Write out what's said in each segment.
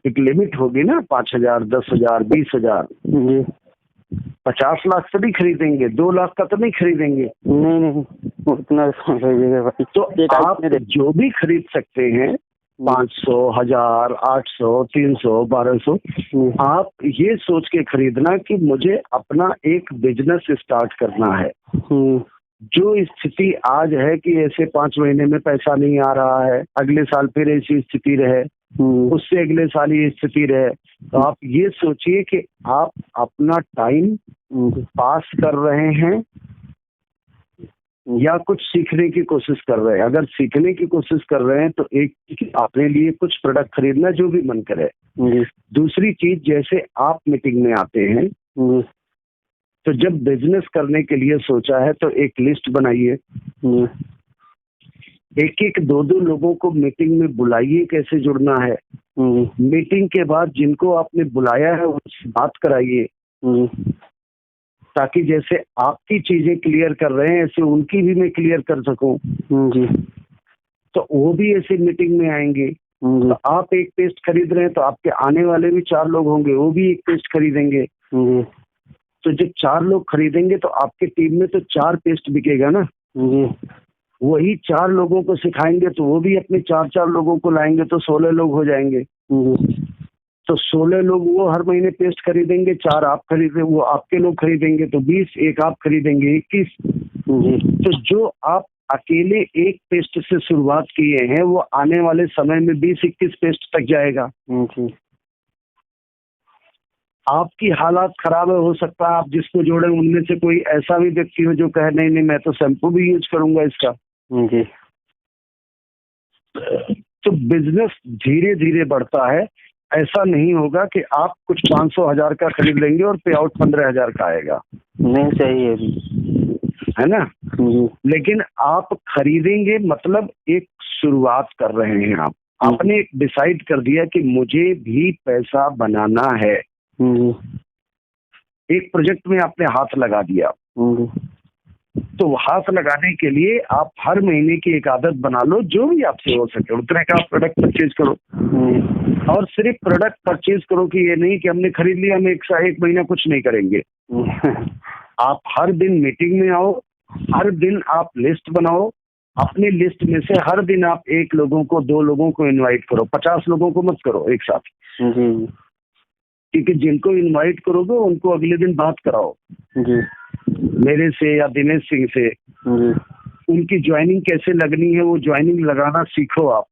एक लिमिट होगी ना, 5,000, 10,000, 20,000। जी 50 लाख तो नहीं खरीदेंगे, 2 लाख का तो नहीं खरीदेंगे। नहीं नहीं उतना समझिएगा भाई। तो एक आप जो भी खरीद सकते हैं, 500, 1000, 800, 300, 1200, आप ये सोच के खरीदना कि मुझे अपना एक बिजनेस स्टार्ट करना है। जो स्थिति आज है कि ऐसे 5 महीने में पैसा नहीं आ रहा है, अगले साल फिर ऐसी स्थिति रहे, उससे अगले साल ये स्थिति रहे, तो आप ये सोचिए कि आप अपना टाइम पास कर रहे हैं या कुछ सीखने की कोशिश कर रहे हैं। अगर सीखने की कोशिश कर रहे हैं तो एक अपने लिए कुछ प्रोडक्ट खरीदना जो भी मन करे। दूसरी चीज, जैसे आप मीटिंग में आते हैं तो जब बिजनेस करने के लिए सोचा है तो एक लिस्ट बनाइए, एक एक 2-2 लोगों को मीटिंग में बुलाइए, कैसे जुड़ना है। मीटिंग के बाद जिनको आपने बुलाया है उनसे बात कराइए, ताकि जैसे आपकी चीजें क्लियर कर रहे हैं ऐसे उनकी भी मैं क्लियर कर सकूं। तो वो भी ऐसे मीटिंग में आएंगे। तो आप एक पेस्ट खरीद रहे हैं तो आपके आने वाले भी 4 लोग होंगे, वो भी एक पेस्ट खरीदेंगे। तो जब 4 लोग खरीदेंगे तो आपके टीम में तो 4 पेस्ट बिकेगा ना। वही 4 लोगों को सिखाएंगे तो वो भी अपने 4-4 लोगों को लाएंगे तो 16 लोग हो जाएंगे। तो 16 लोग वो हर महीने पेस्ट खरीदेंगे, 4 आप खरीदे, वो आपके लोग खरीदेंगे तो 20, एक आप खरीदेंगे 21। तो जो आप अकेले एक पेस्ट से शुरुआत किए हैं वो आने वाले समय में 20-21 पेस्ट तक जाएगा। आपकी हालात खराब है, हो सकता है आप जिसको जोड़े उनमें से कोई ऐसा भी व्यक्ति हो जो कहे नहीं नहीं मैं तो शैम्पू भी यूज करूंगा इसका। तो बिजनेस धीरे धीरे बढ़ता है। ऐसा नहीं होगा कि आप कुछ 500,000 का खरीद लेंगे और पे आउट 15,000 का आएगा। नहीं चाहिए है ना। लेकिन आप खरीदेंगे मतलब एक शुरुआत कर रहे हैं। आपने डिसाइड कर दिया कि मुझे भी पैसा बनाना है। एक प्रोजेक्ट में आपने हाथ लगा दिया। तो हाथ लगाने के लिए आप हर महीने की एक आदत बना लो, जो भी आपसे हो सके उतने का आप प्रोडक्ट परचेज करो। और सिर्फ प्रोडक्ट परचेज करो कि ये नहीं कि हमने खरीद लिया हम एक महीना कुछ नहीं करेंगे। आप हर दिन मीटिंग में आओ, हर दिन आप लिस्ट बनाओ, अपनी लिस्ट में से हर दिन आप 1 लोगों को 2 लोगों को इनवाइट करो, 50 लोगों को मत करो एक साथ। क्योंकि जिनको इनवाइट करोगे उनको अगले दिन बात कराओ मेरे से या दिनेश सिंह से। उनकी ज्वाइनिंग कैसे लगनी है वो ज्वाइनिंग लगाना सीखो। आप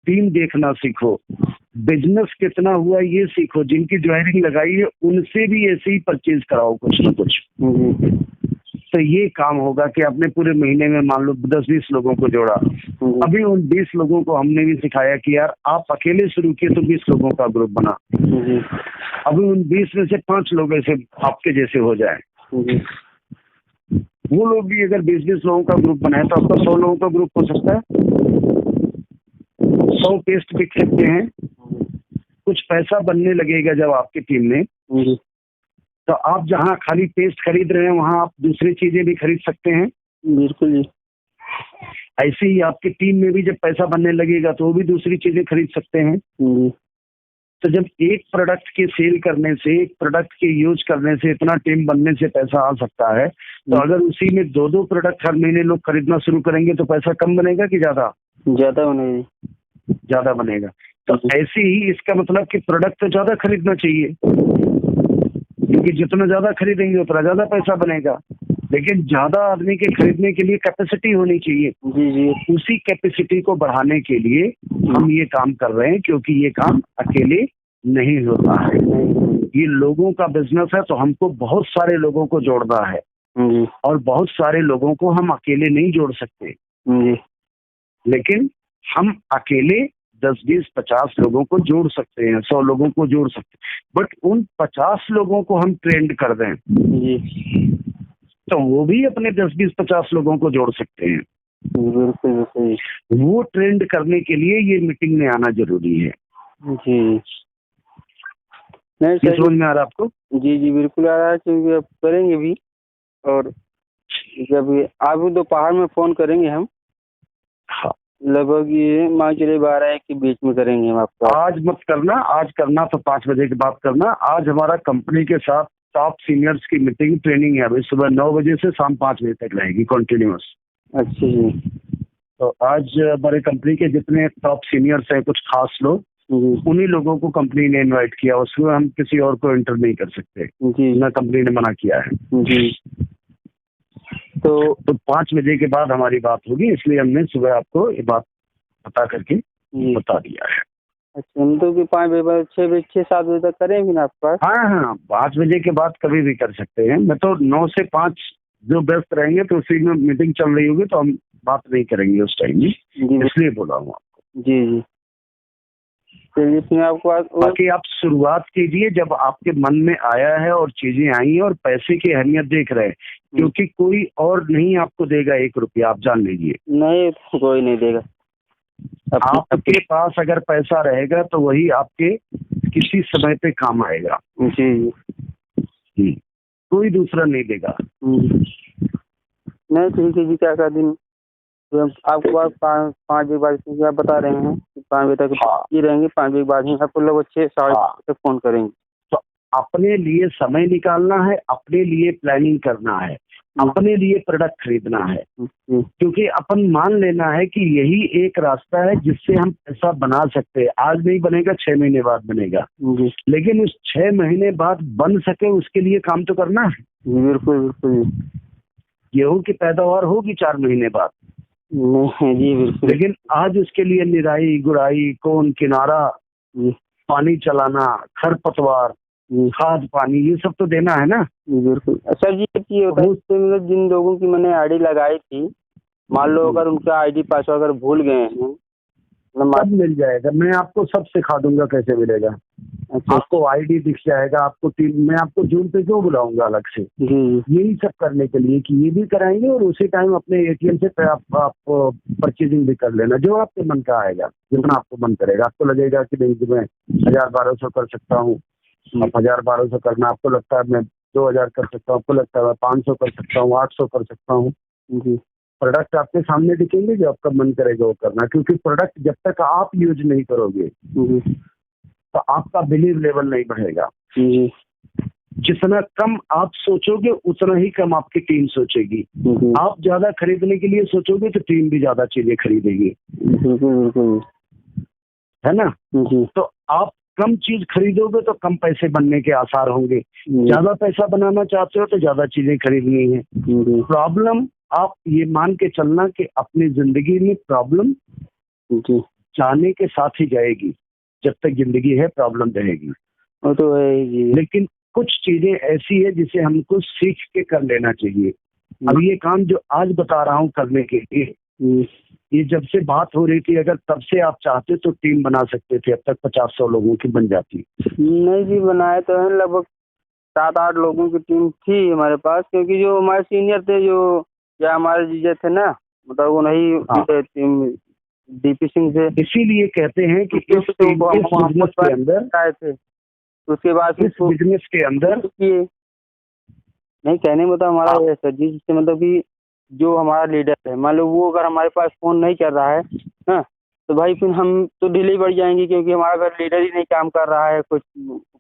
टीम देखना सीखो, बिजनेस कितना हुआ ये सीखो। जिनकी ज्वाइनिंग लगाई है उनसे भी ऐसे ही परचेज कराओ कुछ ना कुछ। तो ये काम होगा कि आपने पूरे महीने में मान लो 10-20 लोगों को जोड़ा। अभी उन 20 लोगों को हमने भी सिखाया कि यार आप अकेले शुरू किए तो 20 लोगों का ग्रुप बना। अभी उन 20 में से 5 लोग ऐसे आपके जैसे हो जाए, वो लोग भी अगर 20-20 लोगों का ग्रुप बनाए तो आपका 100 लोगों का ग्रुप हो सकता है। 100 पेस्ट बिक सकते हैं। कुछ पैसा बनने लगेगा जब आपकी टीम में, तो आप जहाँ खाली पेस्ट खरीद रहे हैं वहाँ आप दूसरी चीजें भी खरीद सकते हैं। बिल्कुल जी। ऐसे ही आपकी टीम में भी जब पैसा बनने लगेगा तो वो भी दूसरी चीजें खरीद सकते हैं। तो जब एक प्रोडक्ट के सेल करने से, एक प्रोडक्ट के यूज करने से, इतना टीम बनने से पैसा आ सकता है, तो अगर उसी में 2-2 प्रोडक्ट हर महीने लोग खरीदना शुरू करेंगे तो पैसा कम बनेगा कि ज्यादा? ज्यादा बनेगा। ज्यादा बनेगा। तो ऐसे ही इसका मतलब कि प्रोडक्ट तो ज्यादा खरीदना चाहिए, क्योंकि जितना ज्यादा खरीदेंगे उतना ज्यादा पैसा बनेगा। लेकिन ज्यादा आदमी के खरीदने के लिए कैपेसिटी होनी चाहिए। जी। उसी कैपेसिटी को बढ़ाने के लिए हम ये काम कर रहे हैं, क्योंकि ये काम अकेले नहीं होता है। ये लोगों का बिजनेस है तो हमको बहुत सारे लोगों को जोड़ना है और बहुत सारे लोगों को हम अकेले नहीं जोड़ सकते। लेकिन हम अकेले 10-20-50 लोगों को जोड़ सकते हैं, 100 लोगों को जोड़ सकते हैं। बट उन 50 लोगों को हम ट्रेंड कर दें तो वो भी अपने 10-20-50 लोगों को जोड़ सकते हैं। वो ट्रेंड करने के लिए ये मीटिंग में आना जरूरी है। जी नहीं ये समझ में आ रहा है आपको? जी बिल्कुल आ रहा है, क्योंकि अब करेंगे भी। और जब आप दोपहर में फोन करेंगे हम। हाँ लगभग ये मान के चलिए 12-1 के बीच में करेंगे हम आपको। आज मत करना, आज करना तो 5 बजे के बाद करना। आज हमारा कंपनी के साथ टॉप सीनियर्स की मीटिंग ट्रेनिंग है, अभी सुबह 9 बजे से शाम 5 बजे तक रहेगी कंटिन्यूअस। अच्छा जी। तो आज हमारे कंपनी के जितने टॉप सीनियर्स हैं, कुछ खास लोग, उन्हीं लोगों को कंपनी ने इनवाइट किया, उसमें हम किसी और को एंटर नहीं कर सकते जी ना, कंपनी ने मना किया है जी। तो 5 बजे के बाद हमारी बात होगी, इसलिए हमने सुबह आपको ये बात पता करके बता दिया है। अच्छा, मतलब कि 5 बजे बाद 6-7 बजे तक करेंगे ना आपके पास? हाँ, 5 बजे के बाद कभी भी कर सकते हैं। मैं तो 9 से 5 जो व्यस्त रहेंगे तो उसी में मीटिंग चल रही होगी, तो हम बात नहीं करेंगे उस टाइम में, इसलिए बोला हूँ आपको। जी जी। चलिए इसमें आपको बाकी आप शुरुआत कीजिए जब आपके मन में आया है और चीजें आई हैं और पैसे की अहमियत देख रहे हैं, क्योंकि कोई और नहीं आपको देगा 1 रुपया, आप जान लीजिए। नहीं, कोई नहीं देगा। आपके पास अगर पैसा रहेगा तो वही आपके किसी समय पे काम आएगा। जी जी, कोई दूसरा नहीं देगा। नहीं ठीक है जी, क्या कर दिन आपके पास 5 बजे बाद आप बता रहे हैं 5 बजे तक ही रहेंगे, 5 बजे के बाद ही आपको लगभग 6-7 तक फोन करेंगे। तो अपने लिए समय निकालना है, अपने लिए प्लानिंग करना है, अपने लिए प्रोडक्ट खरीदना है, क्योंकि अपन मान लेना है कि यही एक रास्ता है जिससे हम पैसा बना सकते हैं। आज नहीं बनेगा, 6 महीने बाद बनेगा, लेकिन उस 6 महीने बाद बन सके उसके लिए काम तो करना है। बिल्कुल बिल्कुल। गेहूं की पैदावार होगी 4 महीने बाद, जी बिल्कुल। लेकिन आज उसके लिए निराई गुड़ाई, कोन किनारा, पानी चलाना, खरपतवार, खाद पानी, ये सब तो देना है ना। बिल्कुल। सर जी ये होता है मतलब जिन लोगों की मैंने आईडी लगाई थी, मान लो अगर उनका आईडी पासवर्ड अगर भूल गए हैं, सब मिल जाएगा। मैं आपको सब सिखा दूंगा कैसे मिलेगा। अच्छा। आपको आईडी दिख जाएगा, आपको मैं आपको जून पे क्यों बुलाऊंगा अलग से, यही सब करने के लिए कि ये भी कराएंगे और उसी टाइम अपने एटीएम से आप परचेजिंग भी कर लेना, जो आपके मन का आएगा, जितना आपको मन करेगा। आपको लगेगा कि नहीं मैं 1000-1200 कर सकता हूँ, आप 1000-1200 करना, आपको लगता है मैं 2000 कर सकता हूँ, आपको लगता है मैं 500 कर सकता हूँ, 800 कर सकता हूँ। प्रोडक्ट आपके सामने दिखेंगे, जो आपका मन करेगा वो करना, क्योंकि प्रोडक्ट जब तक आप यूज नहीं करोगे तो आपका बिलीव लेवल नहीं बढ़ेगा। जितना कम आप सोचोगे उतना ही कम आपकी टीम सोचेगी। आप ज्यादा खरीदने के लिए सोचोगे तो टीम भी ज्यादा चीजें खरीदेगी, है ना। तो आप कम चीज खरीदोगे तो कम पैसे बनने के आसार होंगे। ज्यादा पैसा बनाना चाहते हो तो ज्यादा चीजें खरीदनी है। प्रॉब्लम आप ये मान के चलना कि अपनी जिंदगी में प्रॉब्लम जाने के साथ ही जाएगी, जब तक जिंदगी है प्रॉब्लम रहेगी। वो तो है ही। लेकिन कुछ चीजें ऐसी है जिसे हमको सीख के कर लेना चाहिए। अब ये काम जो आज बता रहा हूँ करने के लिए, ये जब से बात हो रही थी, अगर तब से आप चाहते तो टीम बना सकते थे, अब तक 50-100 लोगों की बन जाती। नहीं जी, बनाए तो है, लगभग 7-8 लोगों की टीम थी हमारे पास, क्योंकि जो हमारे सीनियर थे, जो या हमारे जीजे थे ना, मतलब वो नहीं टीम डीपी सिंह से, इसीलिए कहते हैं कि इस बिजनेस के अंदर आए थे। उसके बाद इस बिजनेस के अंदर किए नहीं, कहने में तो हमारा ये सर जी, जिससे मतलब कि जो हमारा लीडर है, मान लो वो अगर हमारे पास फोन नहीं कर रहा है ना, तो भाई फिर हम तो डिले बढ़ जाएंगे, क्योंकि हमारा अगर लीडर ही नहीं काम कर रहा है, कुछ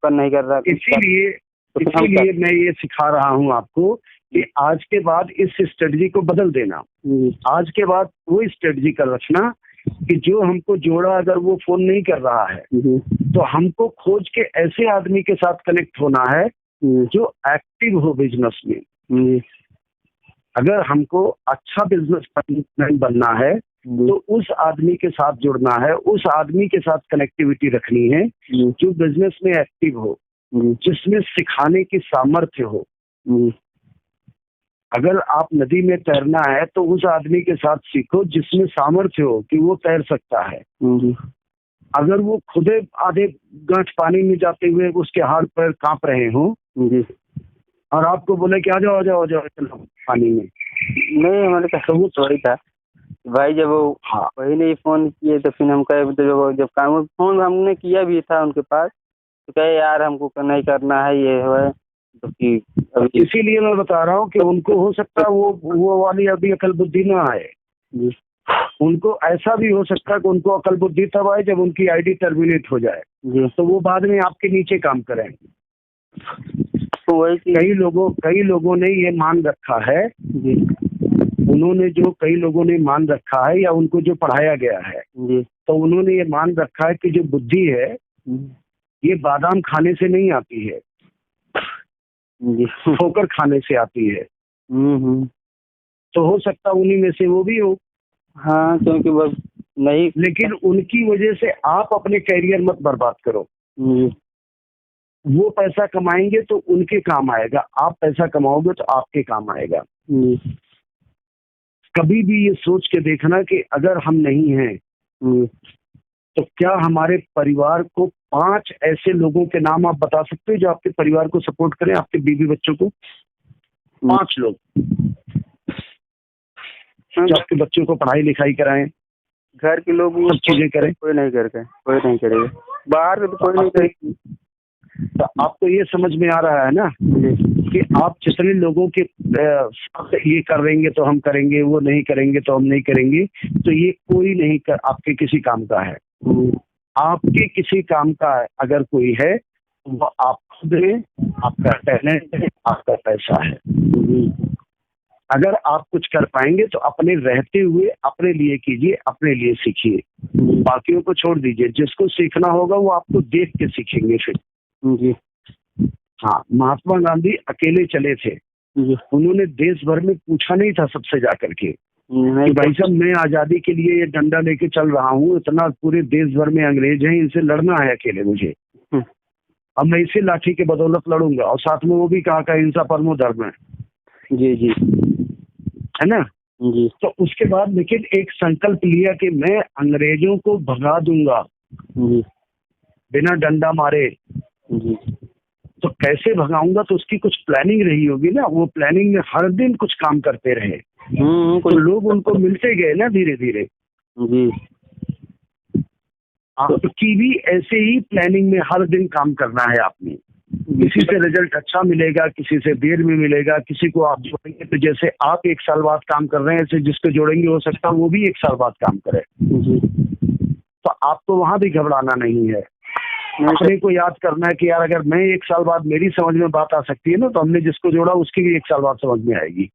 नहीं कर रहा है। इसीलिए मैं ये सिखा रहा हूँ आपको कि आज के बाद इस स्ट्रेटजी को बदल देना। आज के बाद वो स्ट्रेटजी कर रखना कि जो हमको जोड़ा, अगर वो फोन नहीं कर रहा है तो हमको खोज के ऐसे आदमी के साथ कनेक्ट होना है जो एक्टिव हो बिजनेस में। अगर हमको अच्छा बिजनेस बनना है तो उस आदमी के साथ जुड़ना है, उस आदमी के साथ कनेक्टिविटी रखनी है जो बिजनेस में एक्टिव हो, जिसमें सिखाने की सामर्थ्य हो। अगर आप नदी में तैरना है तो उस आदमी के साथ सीखो जिसमें सामर्थ्य हो कि वो तैर सकता है। अगर वो खुदे आधे गांठ पानी में जाते हुए उसके हाथ पैर कांप रहे हो और आपको बोले कि आ जाओ चलो पानी में, नहीं, हमारे पास वो सॉरी था भाई, जब वो वही नहीं फोन किए तो फिर हम कहे, जब काम फोन हमने किया भी था उनके पास, तो कहे यार हमको नहीं करना है, ये है तो कि इसीलिए मैं बता रहा हूँ कि उनको हो सकता है वो वाली अभी अकल बुद्धि ना आए, उनको ऐसा भी हो सकता है कि उनको अकल बुद्धि तब आए जब उनकी आईडी टर्मिनेट हो जाए जी। तो वो बाद में आपके नीचे काम करें। तो वही कई लोगों ने ये मान रखा है जी। उन्होंने जो कई लोगों ने मान रखा है या उनको जो पढ़ाया गया है जी। तो उन्होंने ये मान रखा है कि जो बुद्धि है ये बादाम खाने से नहीं आती है जी। ठोकर खाने से आती है। तो हो सकता उन्हीं में से वो भी हो। हाँ, क्योंकि बस नहीं, लेकिन उनकी वजह से आप अपने कैरियर मत बर्बाद करो। वो पैसा कमाएंगे तो उनके काम आएगा, आप पैसा कमाओगे तो आपके काम आएगा। कभी भी ये सोच के देखना कि अगर हम नहीं हैं तो क्या हमारे परिवार को 5 ऐसे लोगों के नाम आप बता सकते हो जो आपके परिवार को सपोर्ट करें, आपके बीवी बच्चों को? 5 लोग जो आपके बच्चों को पढ़ाई लिखाई कराएं, घर के लोग सब चीजें करें। कोई नहीं करेगा, बाहर के तो कोई नहीं करेगी। तो आपको ये समझ में आ रहा है ना कि आप जितने लोगों के ये करेंगे तो हम करेंगे, वो नहीं करेंगे तो हम नहीं करेंगे, तो ये कोई नहीं कर आपके किसी काम का है। आपके किसी काम का अगर कोई है वो आप खुद हैं, आपका टैलेंट है, आपका पैसा है। अगर आप कुछ कर पाएंगे तो अपने रहते हुए अपने लिए कीजिए, अपने लिए सीखिए, बाकियों को छोड़ दीजिए। जिसको सीखना होगा वो आपको देख के सीखेंगे फिर। जी। हाँ, महात्मा गांधी अकेले चले थे, उन्होंने देश भर में पूछा नहीं था सबसे जाकर के कि भाई साहब मैं आजादी के लिए ये डंडा लेके चल रहा हूँ, इतना पूरे देश भर में अंग्रेज हैं, इनसे लड़ना है अकेले मुझे, अब मैं इसी लाठी के बदौलत लड़ूंगा। और साथ में वो भी कहा का हिंसा परमो धर्म है। जी जी, है ना जी। तो उसके बाद लेकिन एक संकल्प लिया कि मैं अंग्रेजों को भगा दूंगा जी। बिना डंडा मारे। जी। तो कैसे भगाऊंगा, तो उसकी कुछ प्लानिंग रही होगी ना। वो प्लानिंग में हर दिन कुछ काम करते रहे, तो लोग उनको मिलते गए ना धीरे धीरे। जी। आपकी भी ऐसे ही प्लानिंग में हर दिन काम करना है आपने। किसी से रिजल्ट अच्छा मिलेगा, किसी से देर में मिलेगा, किसी को आप जोड़ेंगे तो जैसे आप 1 साल बाद काम कर रहे हैं ऐसे जिसको जोड़ेंगे हो सकता है वो भी 1 साल बाद काम करे। तो आपको वहां भी घबराना नहीं है। अपने को याद करना है कि यार अगर मैं 1 साल बाद मेरी समझ में बात आ सकती है ना, तो हमने जिसको जोड़ा उसकी भी 1 साल बाद समझ में आएगी।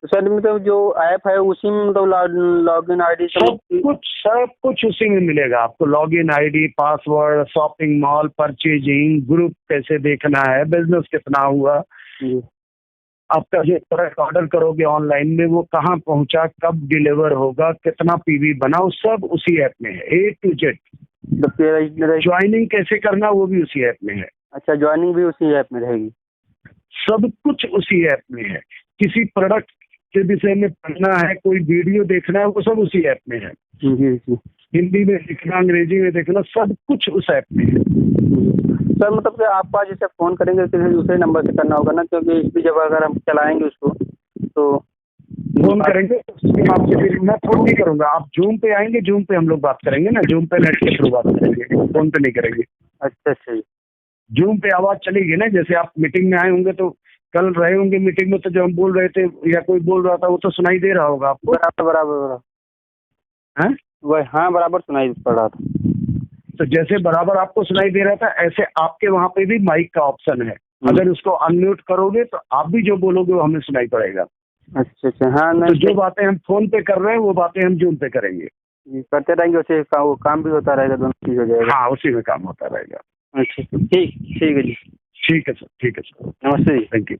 तो सर मतलब जो ऐप है उसी में मतलब लॉगिन आईडी सब कुछ उसी में मिलेगा आपको। Login ID, password, shopping mall, purchasing, group कैसे देखना है, बिजनेस कितना हुआ, आपका जो प्रोडक्ट ऑर्डर करोगे ऑनलाइन में वो कहाँ पहुंचा, कब डिलीवर होगा, कितना पीवी बना, वो सब उसी ऐप में है। A to Z। ज्वाइनिंग कैसे करना वो भी उसी ऐप में है। अच्छा, ज्वाइनिंग भी उसी ऐप में रहेगी? सब कुछ उसी ऐप में है। किसी प्रोडक्ट के विषय में पढ़ना है, कोई वीडियो देखना है, वो सब उसी ऐप में है। हिंदी में देखना, अंग्रेजी में देखना, सब कुछ उस ऐप में है। सर मतलब कि आप आज जैसे फोन करेंगे तो दूसरे नंबर से करना होगा ना, क्योंकि इस जब अगर हम चलाएंगे उसको तो फोन करेंगे आपसे, फिर मैं फोन नहीं करूंगा। आप जूम पे आएंगे, जूम पे हम लोग बात करेंगे ना, जूम पे नेट के थ्रू बात करेंगे, फोन पे नहीं करेंगे। अच्छा अच्छा। जूम पे आवाज चलेगी ना, जैसे आप मीटिंग में आए होंगे तो कल रहे होंगे मीटिंग में, तो जो हम बोल रहे थे या कोई बोल रहा था वो तो सुनाई दे रहा होगा आपको। बराबर हाँ, बराबर सुनाई पड़ रहा था। तो जैसे बराबर आपको सुनाई दे रहा था ऐसे आपके वहाँ पे भी माइक का ऑप्शन है। अगर उसको अनम्यूट करोगे तो आप भी जो बोलोगे वो हमें सुनाई पड़ेगा। अच्छा अच्छा। हाँ, तो जो बातें हम फोन पे कर रहे हैं वो बातें हम जूम पे करेंगे। करते रहेंगे, उसे वो काम भी होता रहेगा, दोनों चीज हो जाएगा। हाँ, उसी में काम होता रहेगा। अच्छा, ठीक है जी। ठीक है सर, ठीक है सर। नमस्ते जी। Thank you.